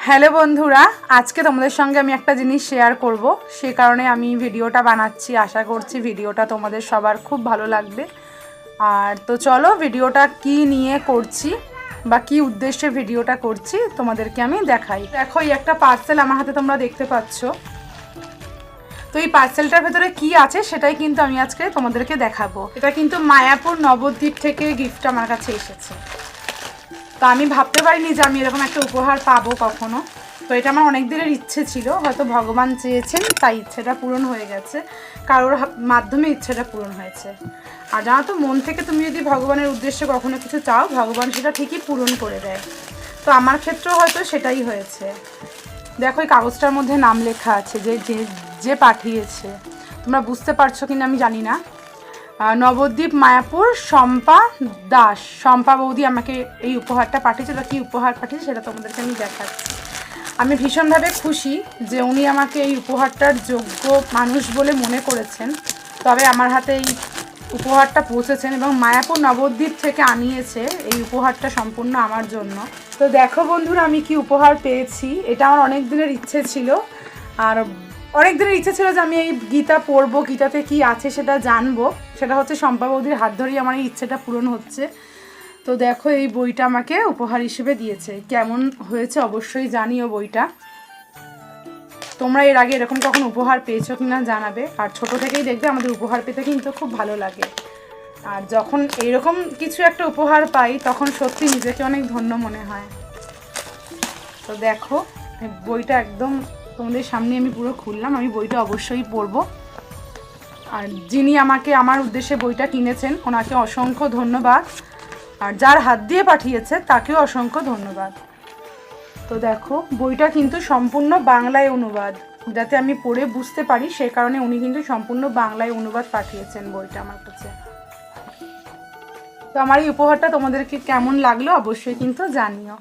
Hello বন্ধুরা, আজকে তোমাদের সঙ্গে আমি একটা জিনিস শেয়ার করব, সে কারণে আমি ভিডিওটা বানাচ্ছি। আশা করছি ভিডিওটা তোমাদের সবার খুব ভালো লাগবে। আর তো চলো ভিডিওটা কি নিয়ে করছি বা কি উদ্দেশ্যে ভিডিওটা করছি তোমাদেরকে আমি দেখাই। দেখো, এই একটা পার্সেল আমার হাতে তোমরা দেখতে পাচ্ছ। তো এই পার্সেলটার ভেতরে কি আছে সেটাই কিন্তু আমি আজকে তোমাদেরকে দেখাবো। এটা কিন্তু মায়াপুর নবদ্বীপ থেকে গিফট আমার কাছে এসেছে। তো আমি ভাবতে পারিনি যে আমি এরকম একটা উপহার পাবো কখনো। তো এটা আমার অনেক দিনের ইচ্ছে ছিল, হয়তো ভগবান চেয়েছেন তাই ইচ্ছেটা পূরণ হয়ে গেছে, কারোর মাধ্যমে ইচ্ছেটা পূরণ হয়েছে। আর জানো তো, মন থেকে তুমি যদি ভগবানের উদ্দেশ্যে কখনো কিছু চাও, ভগবান সেটা ঠিকই পূরণ করে দেয়। তো আমার ক্ষেত্রেও হয়তো সেটাই হয়েছে। দেখো, এই কাগজটার মধ্যে নাম লেখা আছে যে যে পাঠিয়েছে। তোমরা বুঝতে পারছো কিনা আমি জানি না। নবদ্বীপ মায়াপুর শম্পা দাস, শম্পা বৌদি আমাকে এই উপহারটা পাঠিয়েছে। বা কী উপহার পাঠিয়েছে সেটা তোমাদেরকে আমি দেখাচ্ছি। আমি ভীষণভাবে খুশি যে উনি আমাকে এই উপহারটার যোগ্য মানুষ বলে মনে করেছেন। তবে আমার হাতে এই উপহারটা পৌঁছেছেন এবং মায়াপুর নবদ্বীপ থেকে আনিয়েছে এই উপহারটা সম্পূর্ণ আমার জন্য। তো দেখো বন্ধুরা, আমি কি উপহার পেয়েছি। এটা আমার অনেক দিনের ইচ্ছে ছিল। আর অনেক দিনের ইচ্ছে ছিল যে আমি এই গীতা পড়বো, গীতাতে কি আছে সেটা জানবো। সেটা হচ্ছে শম্পা বৌদির হাত ধরেই আমার এই ইচ্ছেটা পূরণ হচ্ছে। তো দেখো, এই বইটা আমাকে উপহার হিসেবে দিয়েছে। কেমন হয়েছে অবশ্যই জানিও বইটা। তোমরা এর আগে এরকম কখন উপহার পেয়েছো কিনা জানাবে। আর ছোট থেকেই দেখবে আমাদের উপহার পেতে কিন্তু খুব ভালো লাগে। আর যখন এইরকম কিছু একটা উপহার পাই তখন সত্যি নিজেকে অনেক ধন্য মনে হয়। তো দেখো, বইটা একদম তোমাদের সামনে আমি পুরো খুললাম। আমি বইটা অবশ্যই পড়বো। আর যিনি আমাকে আমার উদ্দেশ্যে বইটা কিনেছেন ওনাকে অসংখ্য ধন্যবাদ। আর যার হাত দিয়ে পাঠিয়েছে তাকেও অসংখ্য ধন্যবাদ। তো দেখো, বইটা কিন্তু সম্পূর্ণ বাংলায় অনুবাদ, যাতে আমি পড়ে বুঝতে পারি সেই কারণে উনি কিন্তু সম্পূর্ণ বাংলায় অনুবাদ পাঠিয়েছেন বইটা আমার কাছে। তো আমার এই উপহারটা তোমাদেরকে কেমন লাগলো অবশ্যই কিন্তু জানিও।